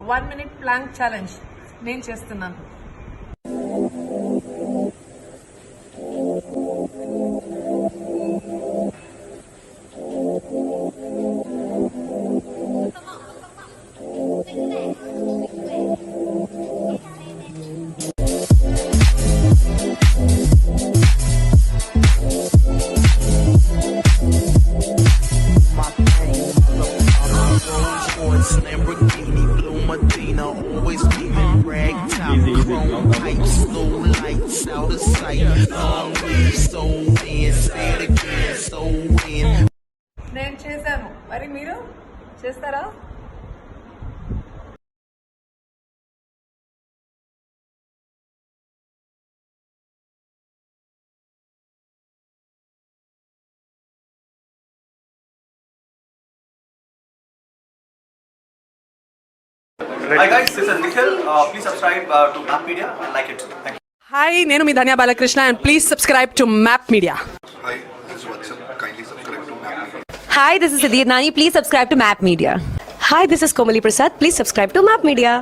1 minute plank challenge నేను చేస్తున్నాను. Lamborghini, blue Medina, always beaming, rag top, chrome pipes, low lights, out of sight, long way, so in, say it again, so in. నేను చేశాను, మరి మీరు చేస్తారా? Hi guys, this is Nikhil. Please subscribe to Map Media and like it. Thank you. Hi, నేను మీ Dhanya Balakrishna and please subscribe to map media. Hi, this is Vatsal. Kindly subscribe to Map Media. Hi, this is Siddhi Nani. Please subscribe to Map Media. Hi, this is Komali Prasad. Please subscribe to Map Media.